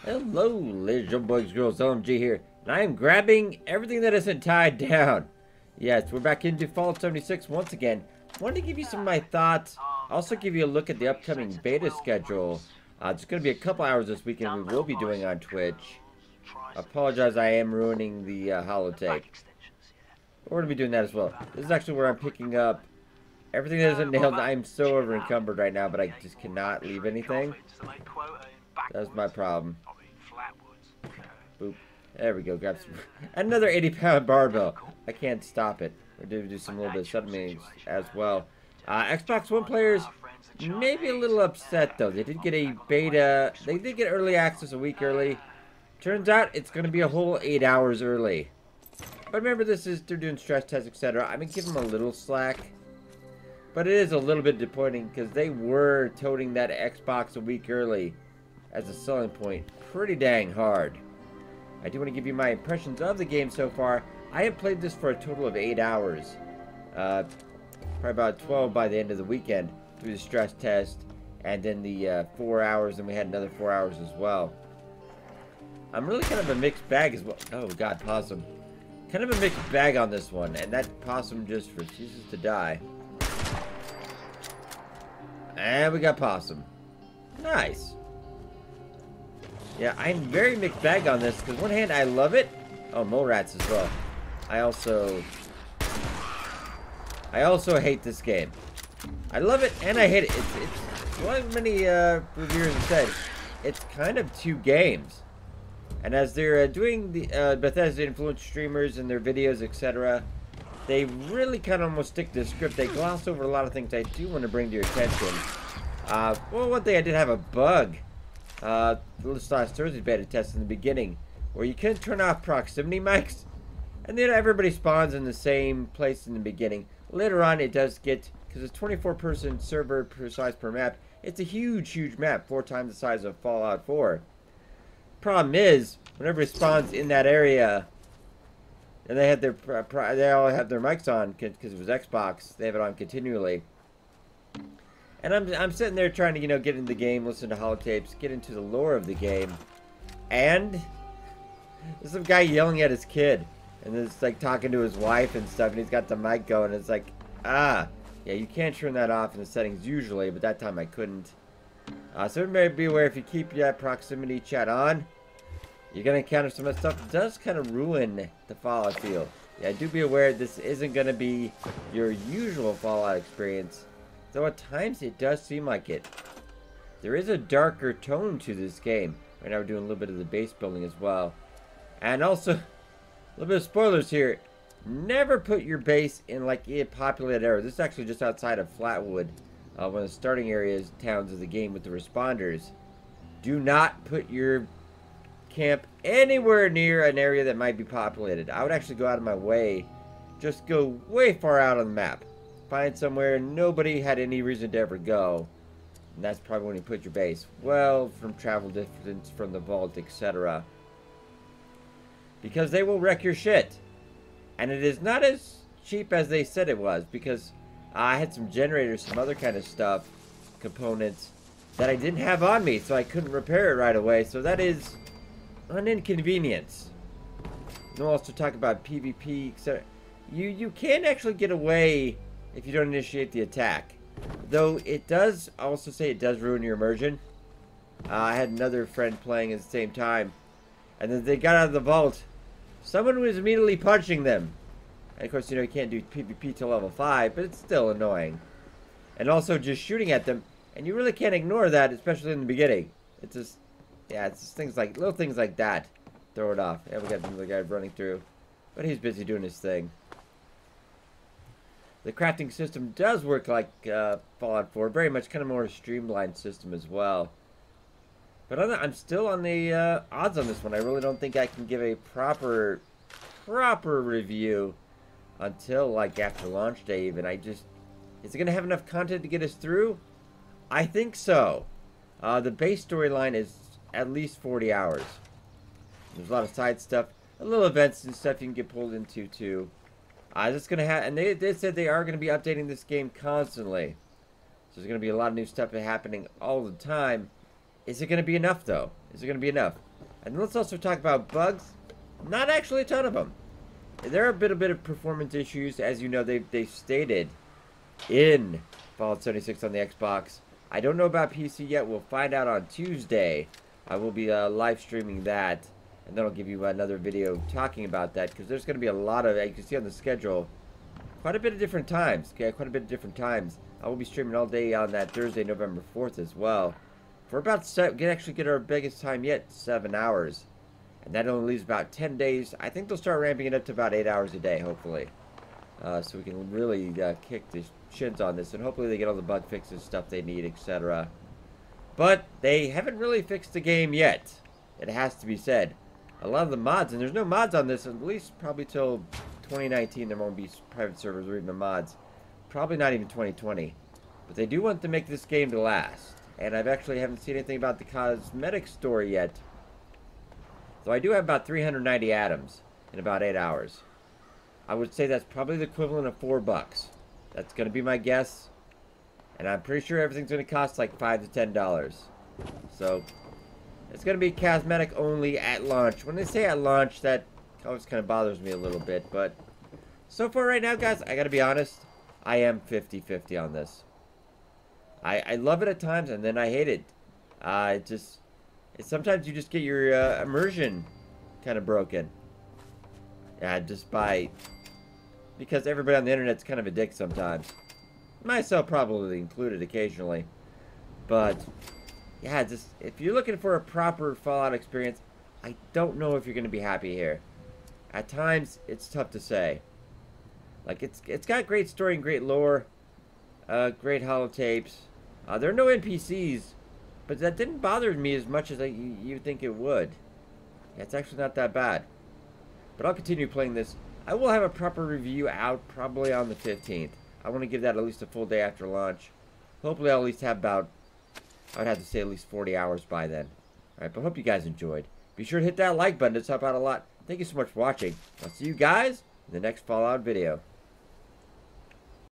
Hello, ladies and boys, girls, LMG here, and I am grabbing everything that isn't tied down. Yes, we're back into Fallout 76 once again. Wanted to give you some of my thoughts, also give you a look at the upcoming beta schedule. It's going to be a couple hours this weekend we will be doing on Twitch. I apologize, I am ruining the holotape. We're going to be doing that as well. This is actually where I'm picking up everything that isn't nailed. I'm so over encumbered right now, but I just cannot leave anything. That's my problem. Boop. There we go. Grab some. Another 80-pound barbell. I can't stop it. We're going to do some little bit of settlements as well. Xbox One players maybe a little upset though. They did get a beta. They did get early access a week early. Turns out it's going to be a whole 8 hours early. But remember, they're doing stress tests, etc. I'm going to give them a little slack. But it is a little bit disappointing because they were toting that Xbox a week early as a selling point pretty dang hard. I do want to give you my impressions of the game so far. I have played this for a total of 8 hours. Probably about 12 by the end of the weekend through the stress test. And then the 4 hours, and we had another 4 hours as well. I'm really kind of a mixed bag as well. Oh god, possum. Kind of a mixed bag on this one. And that possum just refuses to die. And we got possum. Nice. Yeah, I'm very mixed bag on this, because one hand I love it. Oh, mole rats as well. I also hate this game. I love it and I hate it. It's like many reviewers have said, it's kind of two games. And as they're doing the Bethesda influenced streamers and their videos, etc., they really kind of almost stick to the script. They gloss over a lot of things I do want to bring to your attention. Well, one thing I did have a bug. This last Thursday beta test in the beginning, where you couldn't turn off proximity mics, and then everybody spawns in the same place in the beginning. Later on, it does get, because it's 24-person server per size per map. It's a huge map, 4 times the size of Fallout 4. Problem is, whenever it spawns in that area, and they all have their mics on because it was Xbox. They have it on continually. And I'm sitting there trying to, get into the game, listen to holotapes, get into the lore of the game. And there's some guy yelling at his kid. And it's like talking to his wife and stuff. And he's got the mic going. It's like, yeah, you can't turn that off in the settings usually. But that time I couldn't. So everybody be aware, if you keep that proximity chat on, you're going to encounter some of that stuff that does kind of ruin the Fallout feel. Yeah, do be aware this isn't going to be your usual Fallout experience. Though at times it does seem like it. There is a darker tone to this game. Right now we're doing a little bit of the base building as well. And also, a little bit of spoilers here. Never put your base in like a populated area. This is actually just outside of Flatwood. One of the starting areas, towns of the game with the responders. Do not put your camp anywhere near an area that might be populated. I would actually go out of my way. Just go way far out on the map. Find somewhere nobody had any reason to ever go. And that's probably when you put your base. Well, from travel distance from the vault, etc. Because they will wreck your shit. And it is not as cheap as they said it was. Because I had some generators, some other kind of stuff, components, that I didn't have on me. So I couldn't repair it right away. So that is an inconvenience. And we'll also talk about PvP, etc. You can actually get away if you don't initiate the attack. Though it does also say it does ruin your immersion. I had another friend playing at the same time. And then they got out of the vault. Someone was immediately punching them. And of course, you can't do PvP till level 5, but it's still annoying. And also just shooting at them. And you really can't ignore that, especially in the beginning. It's just, yeah, it's just things like, little things like that. Throw it off. Yeah, we got another guy running through. But he's busy doing his thing. The crafting system does work like Fallout 4. Very much kind of more a streamlined system as well. But I'm still on the odds on this one. I really don't think I can give a proper review until like after launch day even. Is it going to have enough content to get us through? I think so. The base storyline is at least 40 hours. There's a lot of side stuff. A little events and stuff you can get pulled into too. It's going to have, and they said they are going to be updating this game constantly. So there's going to be a lot of new stuff happening all the time. Is it going to be enough, though? Is it going to be enough? And let's also talk about bugs. Not actually a ton of them. There are a bit of performance issues, as you know, they've stated in Fallout 76 on the Xbox. I don't know about PC yet. We'll find out on Tuesday. I will be live streaming that, and then I'll give you another video talking about that, because there's going to be a lot of, as you can see on the schedule, quite a bit of different times. Okay, quite a bit of different times. I will be streaming all day on that Thursday, November 4th as well. For about actually get our biggest time yet, 7 hours. And that only leaves about 10 days. I think they'll start ramping it up to about 8 hours a day, hopefully. So we can really kick the shins on this. And hopefully they get all the bug fixes, stuff they need, etc. But they haven't really fixed the game yet. It has to be said. A lot of the mods, and there's no mods on this, at least probably till 2019 there won't be private servers or even mods. Probably not even 2020. But they do want to make this game to last. And I've actually haven't seen anything about the cosmetic store yet. So I do have about 390 atoms in about 8 hours. I would say that's probably the equivalent of $4. That's going to be my guess. And I'm pretty sure everything's going to cost like $5 to $10. So it's going to be cosmetic only at launch. When they say at launch, that always kind of bothers me a little bit. But so far right now, guys, I got to be honest, I am 50-50 on this. I love it at times, and then I hate it. Sometimes you just get your immersion kind of broken. Yeah, because everybody on the internet's kind of a dick sometimes. Myself probably included occasionally. But, yeah, if you're looking for a proper Fallout experience, I don't know if you're going to be happy here. At times, it's tough to say. Like, it's got great story and great lore. Great holotapes. There are no NPCs. But that didn't bother me as much as you think it would. Yeah, it's actually not that bad. But I'll continue playing this. I will have a proper review out probably on the 15th. I want to give that at least a full day after launch. Hopefully I'll at least have about, I would have to say at least 40 hours by then. Alright, but hope you guys enjoyed. Be sure to hit that like button. It's help out a lot. Thank you so much for watching. I'll see you guys in the next Fallout video.